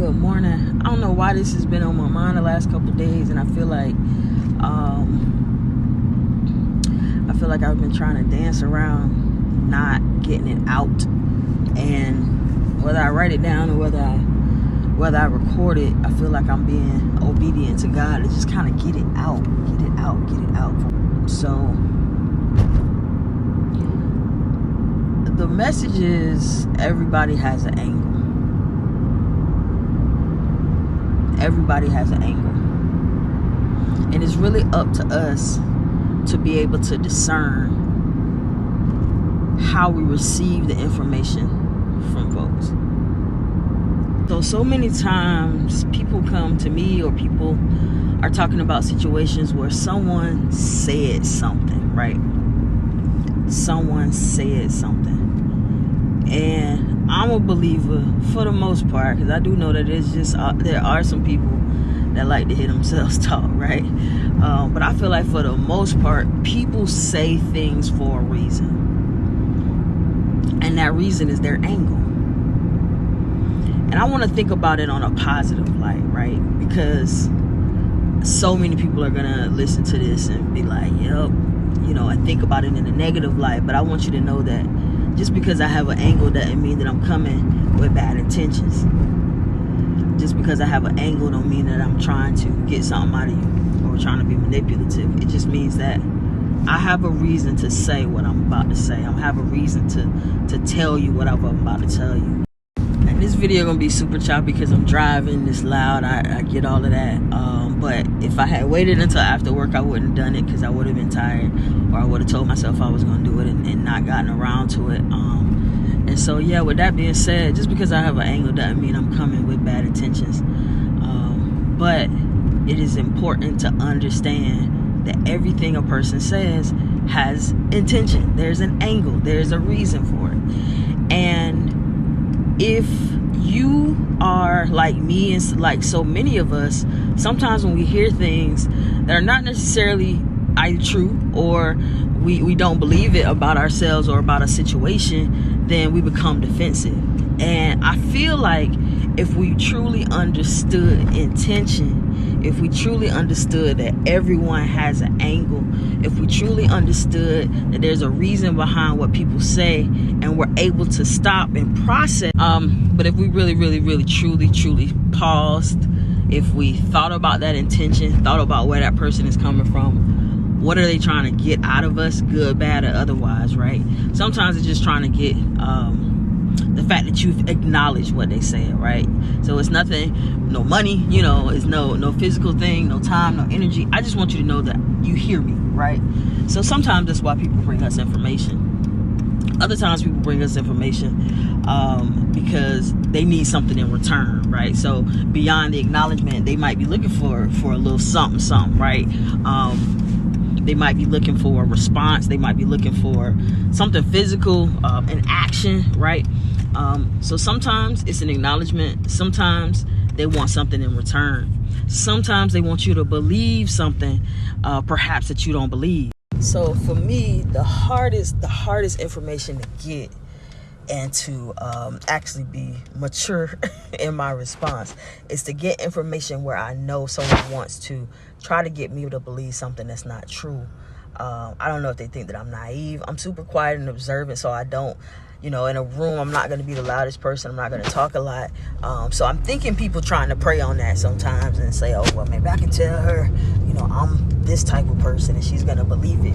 Good morning. I don't know why this has been on my mind the last couple of days, and I feel like I've been trying to dance around not getting it out. And whether I write it down or whether I record it, I feel like I'm being obedient to God to just kind of get it out. So the message is, everybody has an angle. Everybody has an angle. And it's really up to us to be able to discern how we receive the information from folks. So many times people come to me, or people are talking about situations where someone said something, right? Someone said something. And I'm a believer for the most part, because I do know that there are some people that like to hear themselves talk, right? But I feel like for the most part, people say things for a reason. And that reason is their angle. And I want to think about it on a positive light, right? Because so many people are going to listen to this and be like, yep, and think about it in a negative light. But I want you to know that just because I have an angle doesn't mean that I'm coming with bad intentions. Just because I have an angle don't mean that I'm trying to get something out of you or trying to be manipulative. It just means that I have a reason to say what I'm about to say. I have a reason to tell you what I'm about to tell you. And this video gonna be super choppy because I'm driving, it's loud, I get all of that. But if I had waited until after work, I wouldn't have done it, because I would have been tired, or I would have told myself I was gonna do it and not gotten around to it. And so, yeah, with that being said, just because I have an angle doesn't mean I'm coming with bad intentions. But it is important to understand that everything a person says has intention. There's an angle. There's a reason for it. And if you are like me and like so many of us, sometimes when we hear things that are not necessarily either true, or we don't believe it about ourselves or about a situation, then we become defensive. And I feel like if we truly understood intention, if we truly understood that everyone has an angle, if we truly understood that there's a reason behind what people say, and we're able to stop and process, but if we really truly paused, if we thought about that intention, thought about where that person is coming from, what are they trying to get out of us, good, bad, or otherwise, right? Sometimes it's just trying to get the fact that you've acknowledged what they said, right? So it's nothing, no money, it's no physical thing, no time, no energy. I just want you to know that you hear me, right? So sometimes that's why people bring us information. Other times people bring us information because they need something in return, right? So beyond the acknowledgement, they might be looking for a little something, right? They might be looking for a response. They might be looking for something physical, an action, right? So sometimes it's an acknowledgement. Sometimes they want something in return. Sometimes they want you to believe something, perhaps that you don't believe. So for me, the hardest information to get and to actually be mature in my response is to get information where I know someone wants to try to get me to believe something that's not true. I don't know if they think that I'm naive. I'm super quiet and observant, so I don't, in a room, I'm not going to be the loudest person. I'm not going to talk a lot. So I'm thinking people trying to prey on that sometimes and say, oh, well, maybe I can tell her, I'm this type of person and she's going to believe it.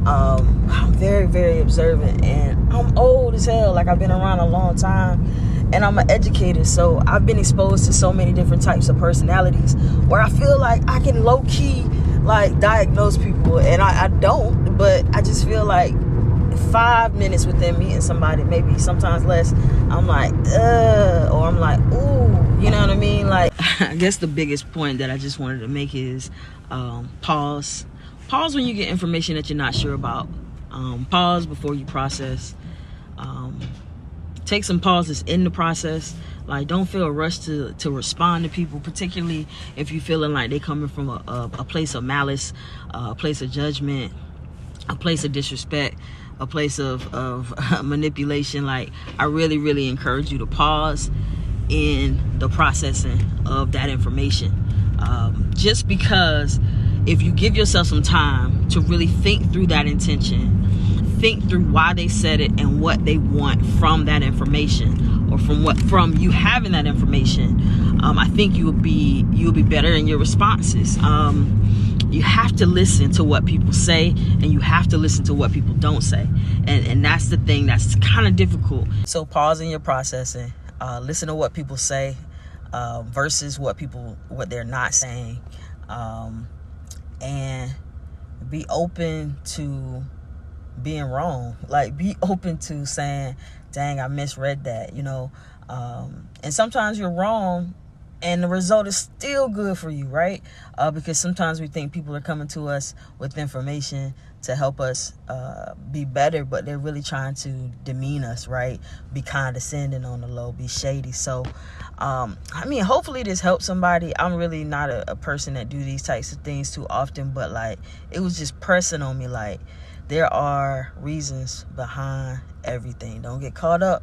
I'm very observant, and I'm old as hell. Like, I've been around a long time, and I'm an educator. So I've been exposed to so many different types of personalities where I feel like I can low-key, like, diagnose people. And I don't, but I just feel like 5 minutes with them meeting somebody, maybe sometimes less, I'm like, or I'm like, ooh, you know what I mean? Like, I guess the biggest point that I just wanted to make is pause when you get information that you're not sure about. Pause before you process. Take some pauses in the process. Like, don't feel rushed to respond to people, particularly if you're feeling like they're coming from a place of malice, a place of judgment, a place of disrespect, a place of manipulation. Like, I really encourage you to pause in the processing of that information. Just because if you give yourself some time to really think through that intention, think through why they said it and what they want from that information, or from you having that information, I think you'll be better in your responses. You have to listen to what people say, and you have to listen to what people don't say, and that's the thing that's kind of difficult. So pause in your processing, listen to what people say versus what they're not saying, and be open to being wrong. Like, be open to saying, dang, I misread that, and sometimes you're wrong and the result is still good for you, right? Because sometimes we think people are coming to us with information to help us be better, but they're really trying to demean us, right? Be condescending on the low, be shady. So hopefully this helps somebody. I'm really not a person that do these types of things too often, but like, it was just pressing on me, like, there are reasons behind everything. Don't get caught up.